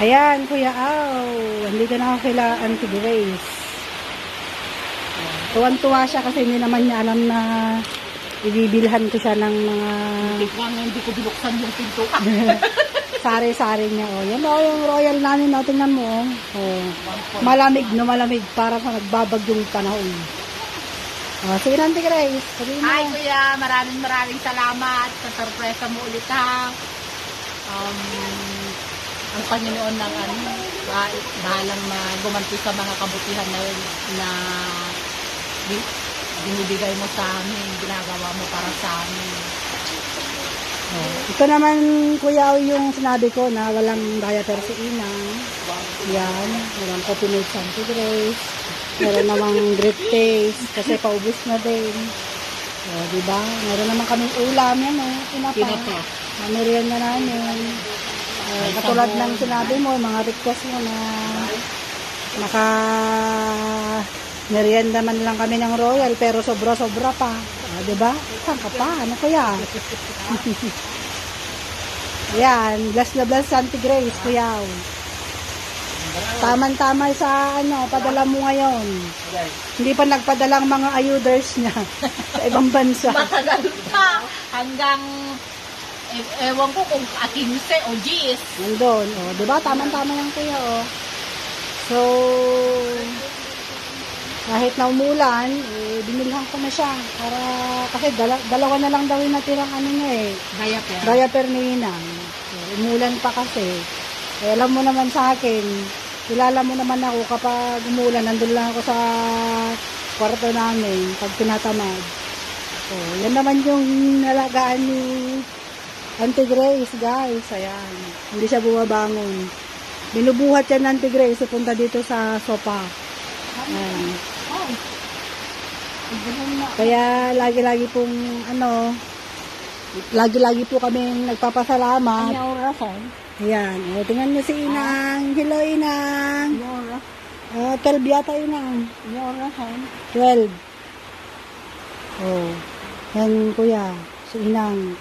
Ayan, Kuya Au. Andito na ako kila Auntie Grace. Tuwan-tuwa siya kasi hindi naman niya alam na ibibilhan ko siya ng mga Hindi ko binuksan yung pinto. sari-sari niya. Oh, yan o, yung royal namin. O, tingnan mo. Oh. Malamig, no? Malamig. Para sa nagbabagyong panahon. Oh, sige na, Auntie Grace. Sabihin mo. Hi Kuya, maraming salamat sa sorpresa mo ulit ha. Ang Panginoon ng bahalang gumanti sa mga kabutihan na binibigay mo sa amin, ginagawa mo para sa amin. Oh, ito naman, Kuya, yung sinabi ko na walang diaper si Inang. Yan, walang coffee milk sa Auntie Grace. Meron namang great taste kasi paubos na din. Oh, diba? Meron naman kaming ulam yan, Tinapa. Merienda namin. Katulad ng sinabi mo, mga request mo na merienda man lang kami ng royal pero sobra-sobra pa. Diba? Saan ka pa? Ano kaya? Yan, bless na bless Auntie Grace, Kuya. Taman-tama sa padala mo ngayon. Hindi pa nagpadalang mga ayuders niya sa ibang bansa. Matagal pa hanggang ewan ko kung 15 o 10. Nandun. O, diba? Taman-tama yan, Kuya. O. So, kahit na umulan, binilhan ko na siya. Kasi dalawa na lang daw yung natirang niya Diaper. Diaper ni Inang. So, umulan pa kasi. Alam mo naman sa akin, kilala mo naman ako kapag umulan, nandun lang ako sa kwarto namin pag tinatamad. So, yan naman yung nalagaan ni Auntie Grace, guys. Ayan. Hindi siya bumabangon. Binubuhat yan Auntie Grace. Punta dito sa sopa. Ayan. Kaya lagi-lagi pong lagi-lagi po kaming nagpapasalamat. Ayan. O, tingnan niyo si Inang. Hello, Inang. 12 yata, Inang. 12. Oh. Yan, Kuya. Si Inang.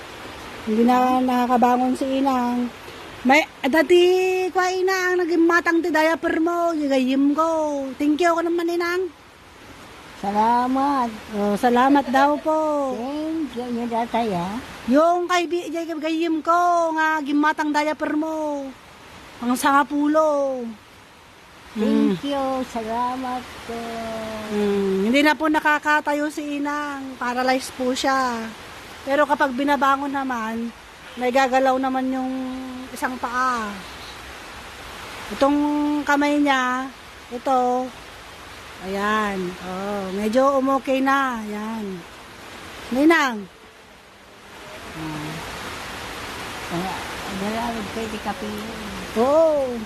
Hindi na nakakabangon si Inang. Dati, Kuya Inang, naging matang ti diaper mo. Gigayim ko. Thank you ko naman, Inang. Salamat. Oh, salamat daw po. Thank you niya dati Yung gayim ko, nga gimatang diaper mo. Ang sangapulo. Thank you. Salamat po. Hindi na po nakakatayo si Inang. Paralyzed po siya. Pero kapag binabangon naman, nagagalaw naman yung isang paa. Itong kamay niya, ito, ayan. Oh, medyo umokay na. Ayan. Ninang. Maraming pwede kapihin. Oo.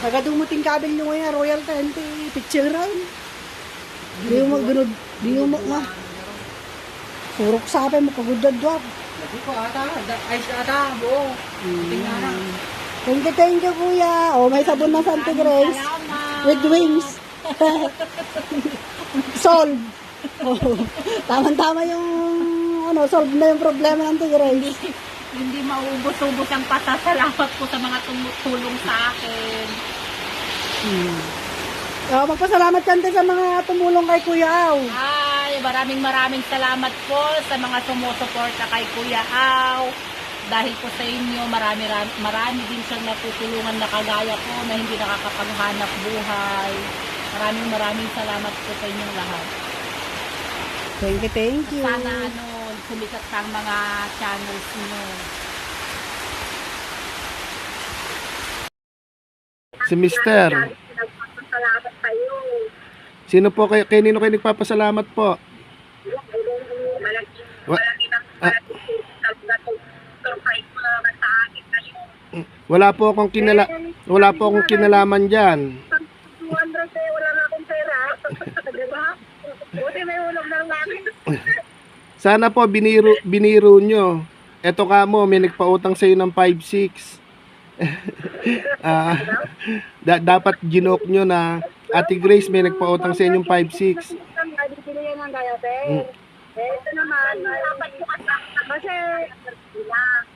Nagadumuting kabel nyo ngayon, Royal 20, picture round. Di mo maggunod, di mo nga. Surok sa akin, makagudad-dwag. Lagi ko ata, ice ata, buo. Tingnan na. Thank you, Kuya. Oh, may sabon na Auntie Grace. Salamat. With wings. Solve. Oh, tama-tama yung, solve na yung problema ng Auntie Grace. Hindi maubos-ubos ang pasasalamat ko sa mga tumutulong sa akin. Oh, magpasalamat ka sa mga tumulong kay Kuya Au. Ay, maraming salamat po sa mga sumusuporta kay Kuya Au. Dahil po sa inyo, marami din siyang natutulungan na kagaya ko na hindi nakakapaghanap buhay. Maraming salamat po sa inyong lahat. Thank you. Sana sumikat sa mga channels niyo. Si Mister. Sino po kayo? Kanino kayo nagpapasalamat po? Wala po akong kinalaman diyan. Wala na akong pera. Diba? Buti may ulam lang namin. Sana po biniro nyo. Eto ka mo, may nagpautang sa'yo ng 5-6. Dapat ginoke nyo na Ate Grace may nagpautang sa inyong 5-6. Ito naman, kasi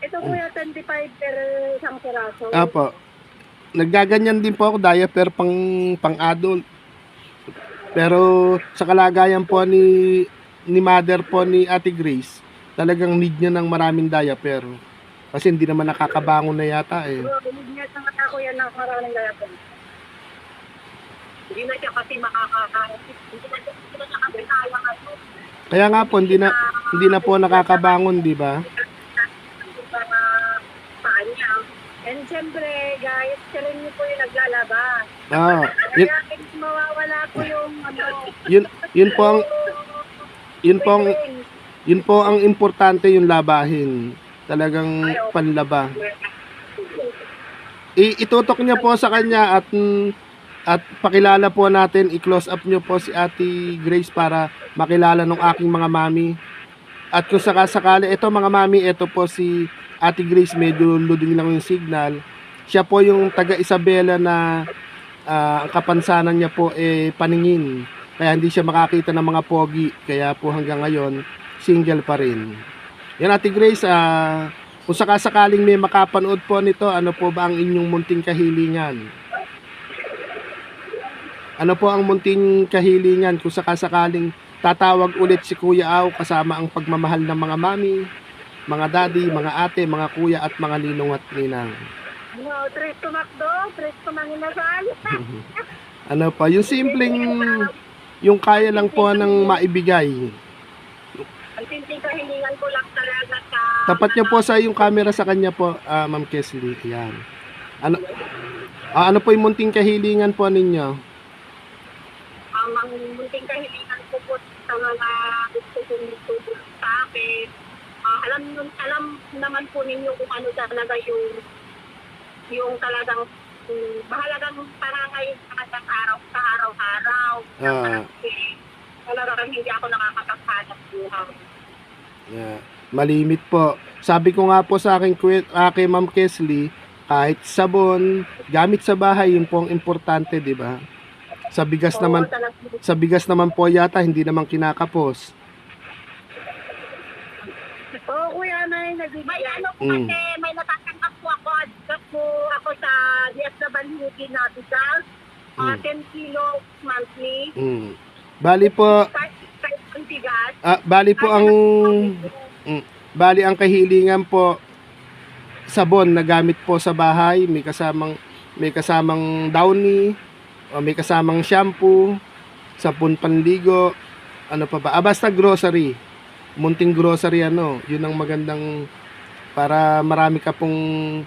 ito kuya 25 per isang piraso. Apo. Naggaganyan din po ako diaper pang adult. Pero sa kalagayan po ni mother po ni Ate Grace, talagang need niya ng maraming diaper. Kasi hindi naman nakakabangon na yata eh. Binig niya sa mata ko yan ng maraming gayapon. Hindi na siya kasi hindi na siya kabitaya ngayon. Kaya nga po hindi na po nakakabangon, di ba? Paan niya. And siyempre, guys, sila niyo po yung naglalaba. Ah, yun, Kaya mawawala po yung yun po ang importante, yung labahin. Talagang panlaba. Itutok niyo po sa kanya at pakilala po natin, i-close up niyo po si Ate Grace para makilala ng aking mga mami. At kung sakasakali, ito mga mami, ito po si Ate Grace, medyo loading lang yung signal. Siya po yung taga Isabela na ang kapansanan niya po paningin. Kaya hindi siya makakita ng mga pogi. Kaya po hanggang ngayon, single pa rin. Yan Ate Grace, kung sakasakaling may makapanood po nito, ano po ba ang inyong munting kahilingan? Ano po ang munting kahilingan kung sakasakaling tatawag ulit si Kuya Au kasama ang pagmamahal ng mga mami, mga daddy, mga ate, mga kuya at mga ninong at ninang? no, tres to Macdo, tres to Manginasal. Ano pa, yung simpleng, yung kaya lang po ng maibigay. Ang tinting kahilingan ko lang talaga sa Tapat niyo po sa yung camera sa kanya po, Ma'am Kesley. Yan. Ano po yung munting kahilingan po ninyo? ang munting kahilingan ko po sa mga gusto kong tutulong sa akin. Alam naman po ninyo kung ano talaga yung talagang mahalagang parangay sa kasang araw sa araw-araw. Talagang hindi ako nakakapaghanap buhay. Yeah. Malimit po. Sabi ko nga po sa akin kay Ma'am Kesley, kahit sabon, gamit sa bahay, yun po ang importante, di ba? Sa bigas naman po yata hindi naman kinakapos. Oo, kuya, may ano po kasi may natatanggap po ako sa DSWD na bigas. 10 kilos monthly. Bali po, Bigas. bali ang kahilingan po, sabon na gamit po sa bahay, may kasamang downy, o may kasamang shampoo, sapon panligo, ano pa ba? Basta grocery. Munting grocery yun ang magandang para marami ka pong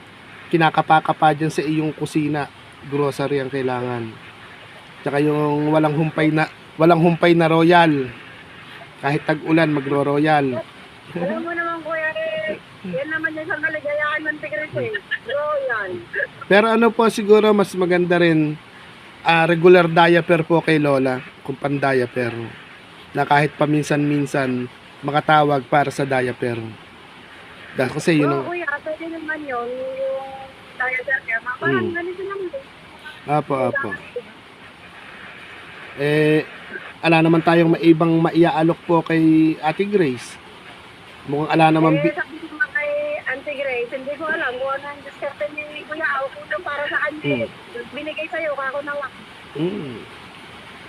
kinakapa-kapa dyan sa iyong kusina. Grocery ang kailangan. Tsaka yung walang humpay na royal. Kahit tag-ulan, magro-royal. Alam mo naman, kuya, yan naman yung isang kaligayahan ng Tigres royal. Pero ano po siguro mas maganda rin, regular diaper po kay Lola, kung pan-diaper, na kahit paminsan-minsan makatawag para sa diaper. Kasi yun ang... kuya, pwede naman yun, yung diaper niya, parang ganito naman din. Apo. Ala naman tayong maibang maiaalok po kay Ate Grace. Mukhang ala naman... sabi ko nga kay Auntie Grace, hindi ko alam kung ano ang diskarte ni Kuya Au, kung para sa kanya. Binigay sa'yo, kako na lang.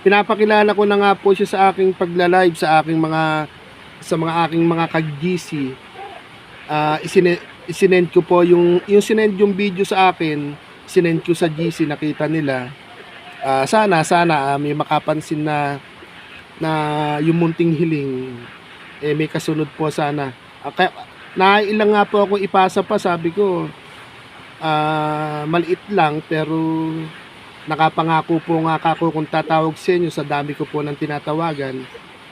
Pinapakilala ko na nga po siya sa aking pagla-live sa mga aking mga kag-GC. Isinend ko po yung sinend yung video sa akin, sinend ko sa GC, nakita nila. Sana may makapansin na yung munting hiling may kasunod po sana. Kaya nailang nga po ako ipasa pa, sabi ko maliit lang pero nakapangako po nga ako kung tatawag sa inyo sa dami ko po ng tinatawagan,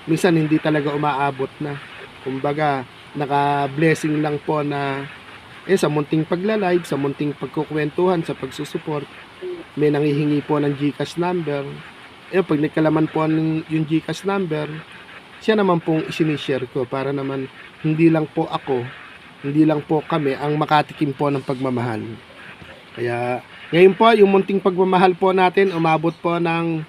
minsan hindi talaga umaabot na. Kumbaga naka-blessing lang po na sa munting pagla-live, sa munting pagkukwentuhan, sa pagsusuport, may nangihingi po ng GCash number. Pag nagkalaman po yung GCash number, siya naman pong isinishare ko para naman hindi lang po ako, hindi lang po kami ang makatikim po ng pagmamahal. Kaya ngayon po, yung munting pagmamahal po natin, umabot po ng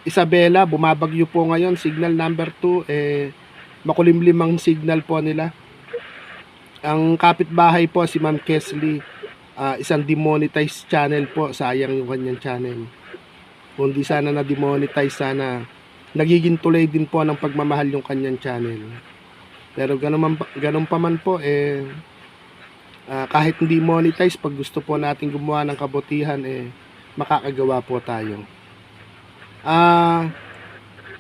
Isabela, bumabagyo po ngayon, signal number 2, makulimlim ang signal po nila. Ang kapitbahay po si Ma'am Kesley, isang demonetized channel po, sayang yung kanyang channel. Kung di sana na demonetize, sana nagiging tulay din po ng pagmamahal yung kanyang channel. Pero ganun pa man po, kahit hindi monetize, pag gusto po natin gumawa ng kabutihan, makakagawa po tayo.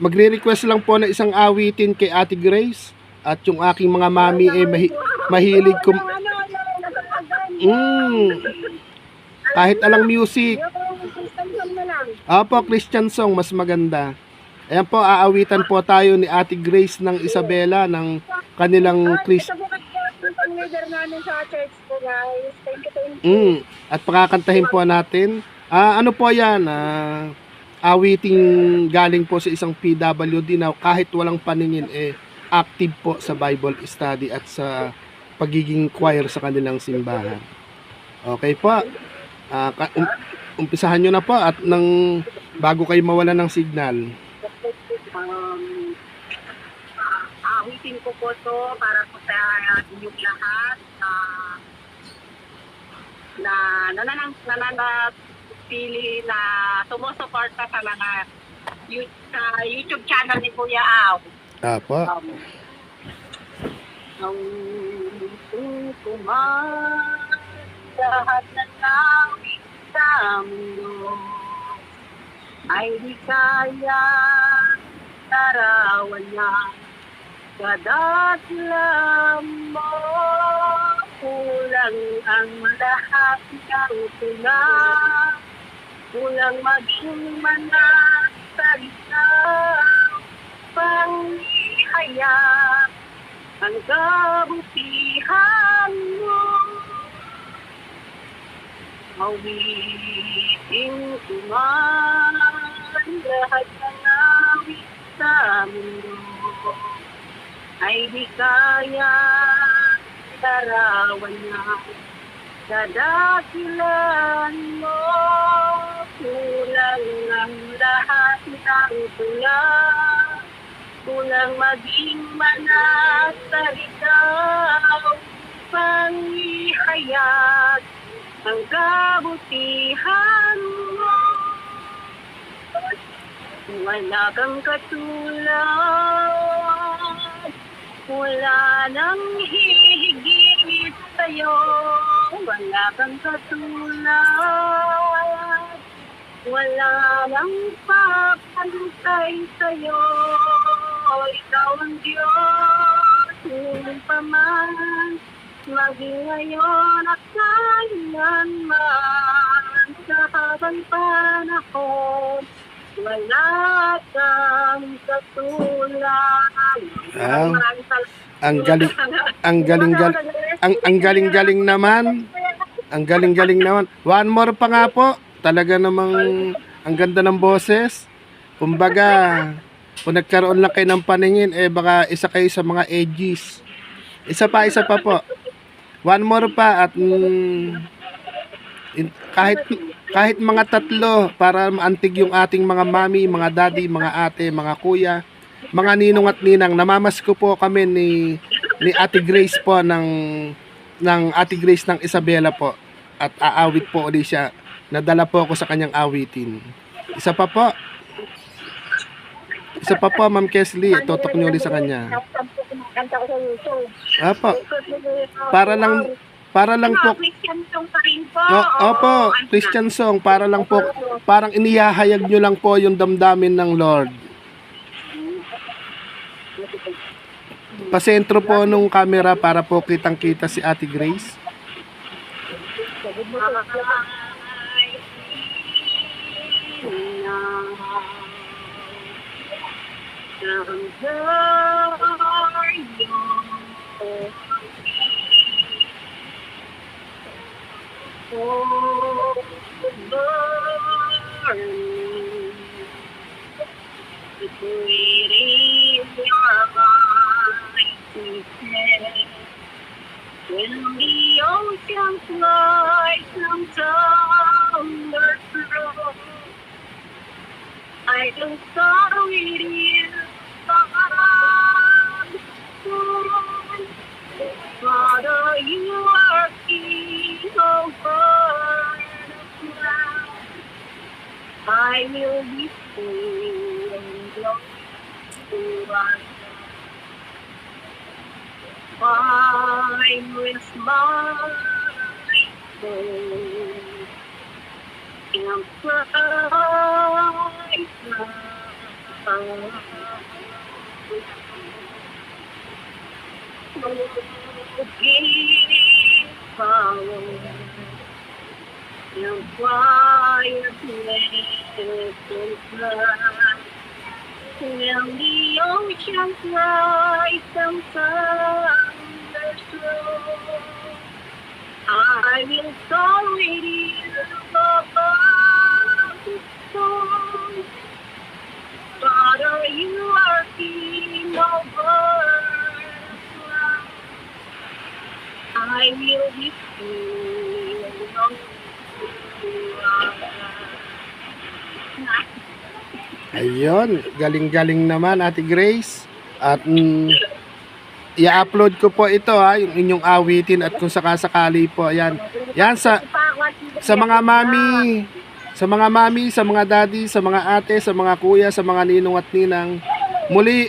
Magre-request lang po na isang awitin kay Ate Grace, at yung aking mga mami mahilig kahit alang music. Opo, Christian song mas maganda. Ayan po, aawitan po tayo ni Ate Grace ng Isabela ng kanilang leader namin sa church po, guys. Thank you. At pakakantahin po natin. Ano po yan? Awiting galing po sa isang PWD na kahit walang paningin, active po sa Bible study at sa pagiging choir sa kanilang simbahan. Okay po. Umpisahan nyo na po at bago kayo mawala ng signal. Awitin ko po to para po sa inyong lahat na nananatili na sumusuporta sa mga sa YouTube channel ni Kuya Aw. Apo. Ang kuman lahat ng langit sa mundo ay di kaya larawan niya. Kadaklan mo, kulang ang lahat ng tulang, kulang maging manas sa isang panghihayag, ang kabutihan mo. Mawiting kuman lahat ng awit sa mundo ay di kaya larawan niya. Kadakilan mo, kulang ang lahat ng tulang, kulang maging manas sa ikaw, panghihayag, ang kabutihan mo. Wala kang katulad, wala nang hihigit sa'yo. Wala kang katulad, wala nang papantay sa'yo. Ikaw ang Diyos, nung paman, maging ngayon at kailanman, sa habang panahon, wala kang katulad. Ang galing-galing naman. Ang galing-galing naman. One more pa nga po. Talaga namang ang ganda ng boses. Kumbaga, kung nagkaroon lang kayo ng paningin, baka isa kayo sa mga edgies. Isa pa po. One more pa at kahit mga tatlo para maantig yung ating mga mami, mga daddy, mga ate, mga kuya, mga ninong at ninang. Namamasko po kami ni Ate Grace po ng Ate Grace ng Isabela po, at aawit po ulit siya. Nadala po ako sa kanyang awitin. Isa pa po, Ma'am Kesley, tutok nyo ulit sa kanya. Apo, para lang po. Christian song pa rin po. Opo, Christian song, para lang po, parang inihahayag nyo lang po yung damdamin ng Lord. Pasentro po nung camera para po kitang-kita si Ate Grace. When the ocean flies down the road, I can start with you. Father, you are King over the ground. I will be still and close to us. Mine with my soul and bright follow and quiet and bright. When the ocean rise and thunder slow, I will go with you above the storm. Father, you are King over the clouds. I will be still and Ayun, galing-galing naman Ate Grace. At i-upload ko po ito yung inyong awitin at kung sakasakali po, ayan. Yan sa mga mami, sa mga daddy, sa mga ate, sa mga kuya, sa mga ninong at ninang. Muli,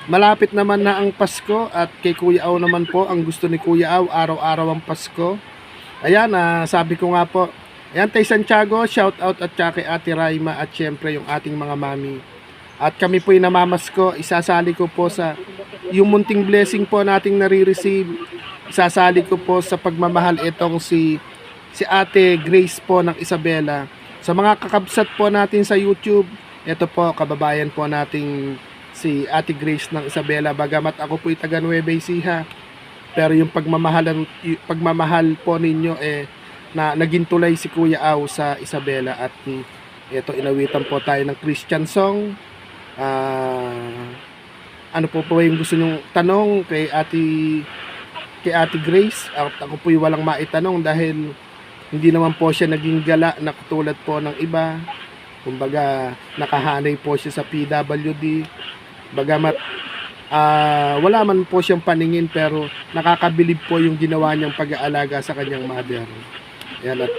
malapit naman na ang Pasko at kay Kuya Au naman po, ang gusto ni Kuya Au, araw-araw ang Pasko. Ayan, sabi ko nga po, ayan, Tay Santiago, shout out at saka kay Ate Raima at syempre yung ating mga mami. At kami po yung namamasko, isasali ko po sa yung munting blessing po nating nare-receive. Isasali ko po sa pagmamahal itong si Ate Grace po ng Isabela. Sa mga kakabsat po natin sa YouTube, ito po kababayan po nating si Ate Grace ng Isabela. Bagamat ako po taga Nueva Ecija, pero yung pagmamahal po ninyo na naging tulay si Kuya Au sa Isabela. At ito, inawitan po tayo ng Christian song. Ano po yung gusto nyong tanong kay Ate Grace? At ako po yung walang maitanong dahil hindi naman po siya naging gala na katulad po ng iba. Kumbaga nakahanay po siya sa PWD. Bagamat wala man po siyang paningin, pero nakakabilib po yung ginawa niyang pag-aalaga sa kanyang mother. Yan, at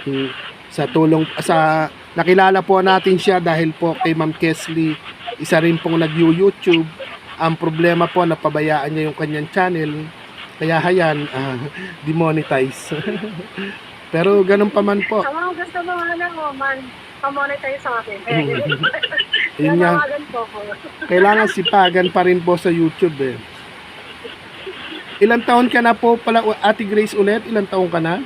nakilala po natin siya dahil po kay Ma'am Kesley, isa rin pong nag-YouTube. Ang problema po, napabayaan niya yung kanyang channel, kaya hayan, demonetize. Pero ganun pa man po. Ang gusto mo mo, man, pamonetize sa akin. Yun nga, Nanawagan po ko. kailangan sipagan pa rin po sa YouTube eh. Ilang taon ka na po pala, Ate Grace, ulit? Ilang taon ka na?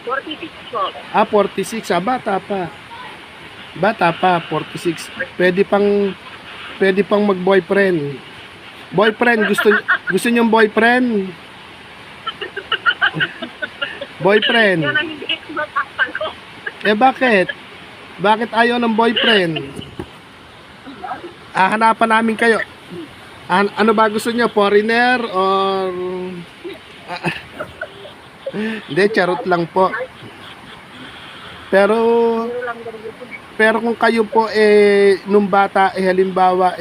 46 po. 46. Bata pa. Bata pa, 46. Pwede pang mag-boyfriend. Boyfriend, gusto niyong boyfriend? Boyfriend. Yun ang hindi ko matatanggap. Bakit? Bakit ayaw ng boyfriend? Hanapan namin kayo. Ano ba gusto niyo? Foreigner or hindi, charot lang po. Pero kung kayo po nung bata halimbawa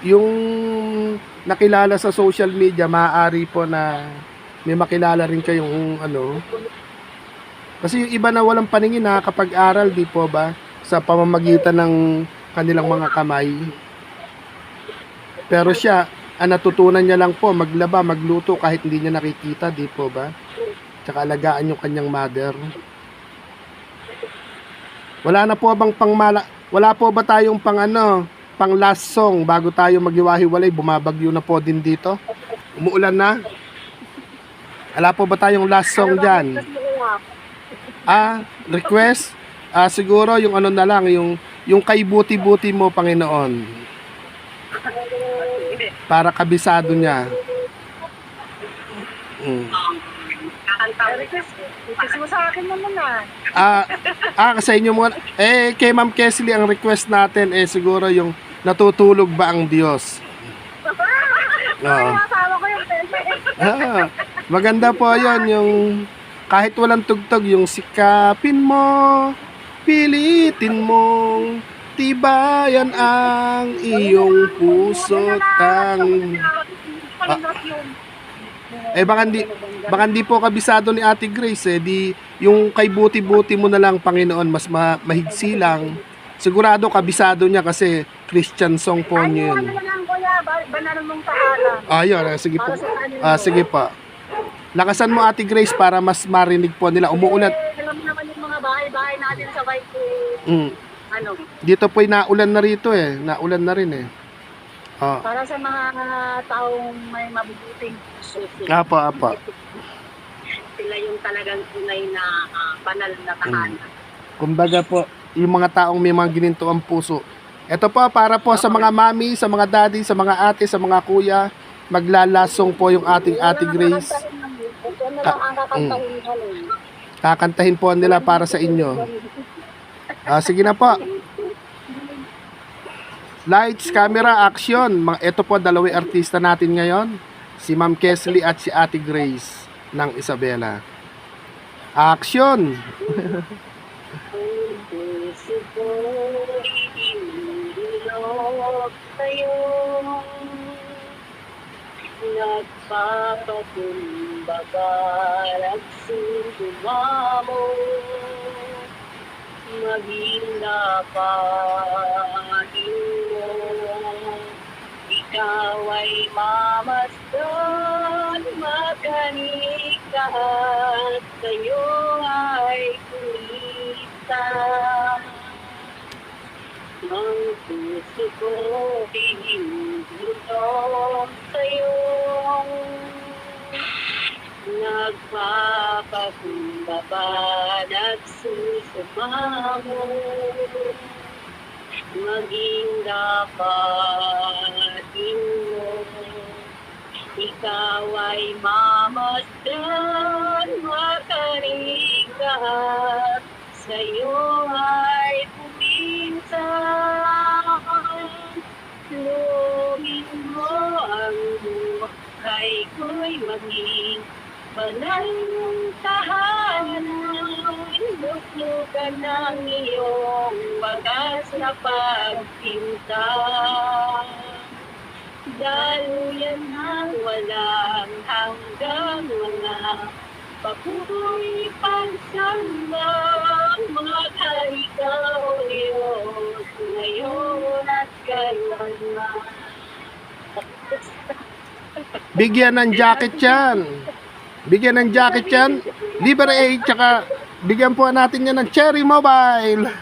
yung nakilala sa social media, maaari po na may makilala rin kayong kasi yung iba na walang paningin nakakapag-aral, di po ba, sa pamamagitan ng kanilang mga kamay. Pero siya, natutunan niya lang po maglaba, magluto kahit hindi niya nakikita, di po ba? Tsaka alagaan yung kanyang mother. Wala po ba tayong pang last song bago tayo maghiwa-hiwalay? Bumabagyo na po din dito. Umuulan na. Wala po ba tayong last song dyan? Request? Siguro yung na lang, yung kay buti-buti mo, Panginoon. Para kabisado niya. Request mo sa akin naman Sa inyo muna. Kay Ma'am Kesley, ang request natin siguro yung natutulog ba ang Diyos? Oo. Kasama ko yung pente. Maganda po yon, yung kahit walang tugtog, yung sikapin mo, pilitin mong tibayan ang iyong puso Eh baka hindi po kabisado ni Ate Grace eh. Di yung kay buti-buti mo na lang Panginoon mas mahigsi lang. Sigurado kabisado niya kasi Christian song po niya yun. Ano lang kuya, banaran mong tahanan. Ayun, sige po. Para sa kanila. Sige po. Lakasan mo Ate Grace para mas marinig po nila. Umuulan. Alam mo naman yung mga bahay-bahay natin sa Baito. Ano, Dito po naulan na rito eh. Naulan na rin eh. para sa mga taong may mabubuting puso. Apa. Sila yung talagang tunay na banal na tahanan. Kumbaga po, yung mga taong may mga gininto ang puso. Ito po, para po sa mga mami, sa mga daddy, sa mga ate, sa mga kuya, maglalasong po yung ating Ate Grace. Ito na lang ang kakantahin namin. Kakantahin po nila para sa inyo. Sige na po. Lights, camera, action. Ito po, dalawang artista natin ngayon. Si Ma'am Kesley at si Ate Grace ng Isabela. Action! Puso ko'y hinulog sa'yo, nagpapakumbaga nagsumamo, maging napahin mo, ikaw ay mamasdan, makanig ka at sa'yo ay kumita. Ang puso ko hinulog sa'yo, nagpapakumbaba, nagsusumamo, maging dapatin mo, ikaw ay mamasdan, makarig ka, sa'yo ay puminsan, lumin mo ang buhay ko'y maging banal mong tahanan, luklukan ng iyong wagas na pagpinta. Daluyan ng walang hanggang mga papuloy pagsamba, magkaikaw Diyos ngayon at kailanman. Bigyan ng jacket yan. Bigyan ng jacket yan. Libre A, tsaka bigyan po natin yan ng Cherry Mobile.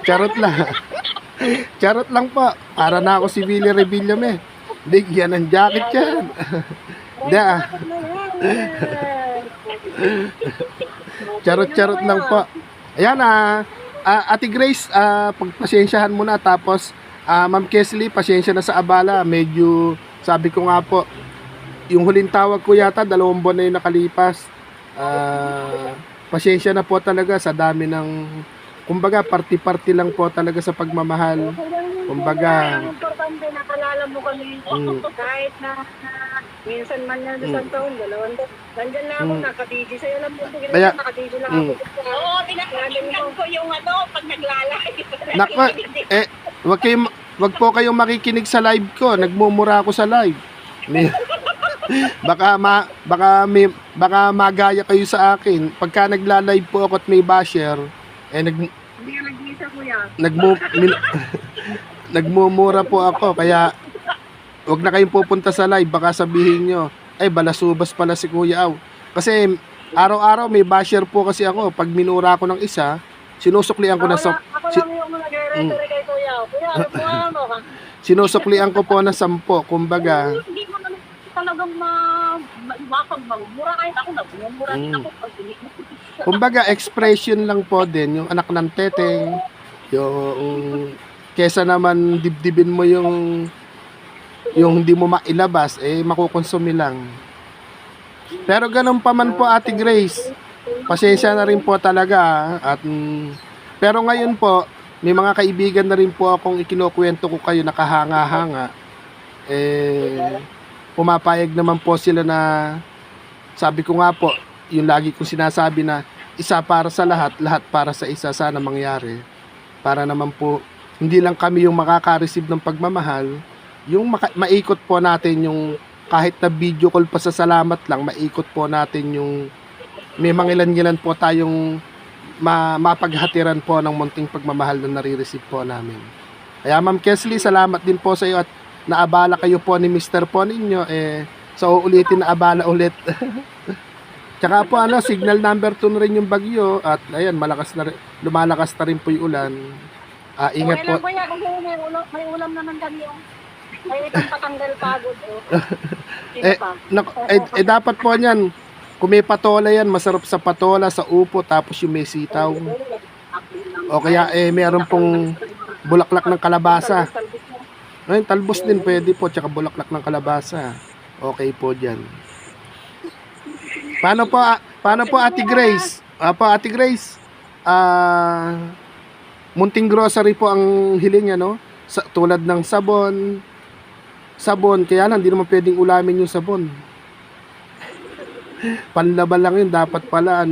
Charot lang. Charot lang po. Para na ako si Willie Revillame eh. Bigyan ng jacket yan. Charot-charot lang po. Ayan Ate Grace, pagpasensyahan mo na. Tapos Ma'am Kesley, pasensya na sa abala. Medyo, sabi ko nga po, yung huling tawag ko yata 2 buwan na yung nakalipas. Pasensya na po talaga sa dami ng, kumbaga party-party lang po talaga sa pagmamahal. Kumbaga, ang importante nakalala mo kami kahit na minsan man yan sa taon, 2 taon. Nandyan na ako, naka-DJ sa'yo lang po. Kaya, Naka-DJ lang ako. Oo, pinakinggan ko yung pag naglalaki. Nako, wag po kayong makikinig sa live ko. Nagmumura ako sa live. Baka magaya kayo sa akin. Pagka nagla-live po ako at may basher, Hindi ka nag-isa kuya. nagmumura po ako. Kaya wag na kayong pupunta sa live. Baka sabihin nyo, ay balasubas pala si Kuya Aw. Kasi araw-araw may basher po kasi ako. Pag minura ko ng isa, sinusuklian ko na Ako lang yung nag-reto kay kuya. Kuya, ano ka? sinusuklian ko po na 10. Kumbaga, Hindi mo naman talagang magmura kahit ako nagmumura din ako pag kumbaga expression lang po din yung anak ng teteng, yung kesa naman dibdibin mo yung hindi mo mailabas makukonsumi lang. Pero ganun pa man po Ate Grace, pasensya na rin po talaga at pero ngayon po may mga kaibigan na rin po akong ikinukwento ko kayo nakahanga-hanga, pumapayag naman po sila na, sabi ko nga po, yung lagi kong sinasabi na isa para sa lahat, lahat para sa isa, sana mangyari. Para naman po, hindi lang kami yung makaka-receive ng pagmamahal, yung maikot po natin yung kahit na video call pa sa salamat lang, maikot po natin yung may mangilan-ngilan po tayong mapaghatiran po ng munting pagmamahal na nare-receive po namin. Kaya Ma'am Kesley, salamat din po sa iyo at naabala kayo po ni Mr. po ninyo. So uulitin na abala ulit. Tsaka po signal number 2 na rin yung bagyo at ayan, lumalakas na rin po yung ulan. Ingat po. Okay lang, kuya, kasi may ulam naman kami yung may itong patanggal pagod. Dapat po niyan, kung may patola yan, masarap sa patola, sa upo, tapos yung may sitaw. O kaya meron pong bulaklak ng kalabasa. Ayun, talbos din pwede po, tsaka bulaklak ng kalabasa. Okay po dyan. Paano po Ate Grace? Ate Grace, munting grocery po ang hiling ano? Tulad ng sabon, kaya lang, hindi naman pwedeng ulamin yung sabon. Panlaban lang yun, dapat pala,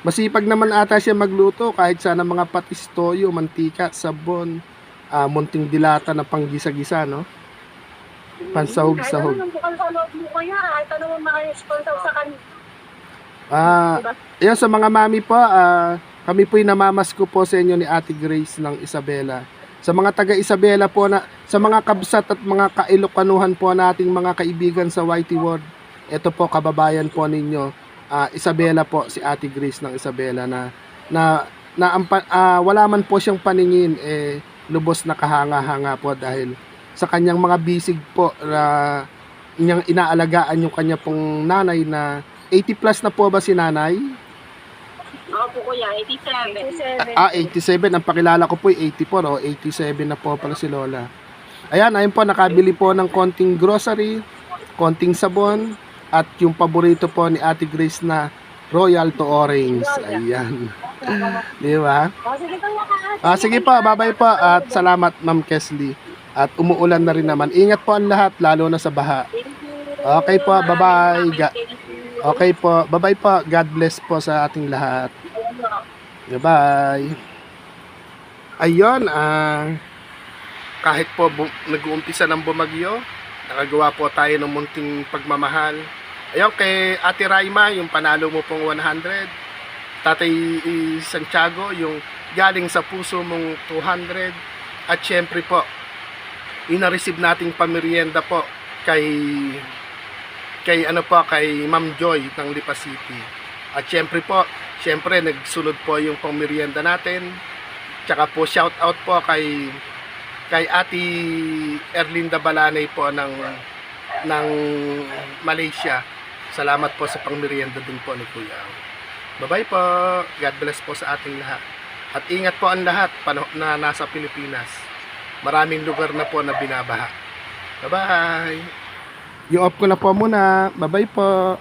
Masipag naman ata siya magluto, kahit sana mga patis, toyo, mantika, sabon, munting dilata na panggisa-gisa, no? Pansahog-sahog. Kahit ano bukal sa loob mo kaya, kahit ano mo sponsor sa kanila. Yan sa mga mami po, kami po'y namamasko po sa inyo ni Ate Grace ng Isabela. Sa mga taga Isabela po sa mga kabsat at mga kailokanuhan po nating mga kaibigan sa YT World, ito po kababayan po ninyo, Isabela po, si Ate Grace ng Isabela wala man po siyang paningin, lubos na kahanga-hanga po dahil sa kanyang mga bisig po na niyang inaalagaan yung kanya pong nanay na 80 plus na po ba si nanay? Opo kuya, 87. 87. Ang pakilala ko po ay 84 o 87 na po pala si Lola. Ayun po, nakabili po ng konting grocery, konting sabon, at yung paborito po ni Ate Grace na Royal to Orange. Ayan. Di ba? Sige po, bye-bye po at salamat Ma'am Kesley. At umuulan na rin naman. Ingat po ang lahat, lalo na sa baha. Okay po, bye-bye. Okay po, bye-bye po. God bless po sa ating lahat. Bye-bye. Ayun, kahit po nag-uumpisa ng bumagyo, nakagawa po tayo ng munting pagmamahal. Ayun, kay Ate Raima, yung panalo mo pong 100. Tatay Santiago, yung galing sa puso mong 200. At syempre po, ina-receive nating pamerienda po kay Ma'am Joy ng Lipa City. At syempre nagsunod po yung pamerienda natin. Tsaka po shout out po kay Ate Erlinda Balanay po ng Malaysia. Salamat po sa pangmerienda din po ni Kuya. Bye-bye po. God bless po sa ating lahat. At ingat po ang lahat na nasa Pilipinas. Maraming lugar na po na binabaha. Bye-bye. I-off ko na po muna. Bye-bye po.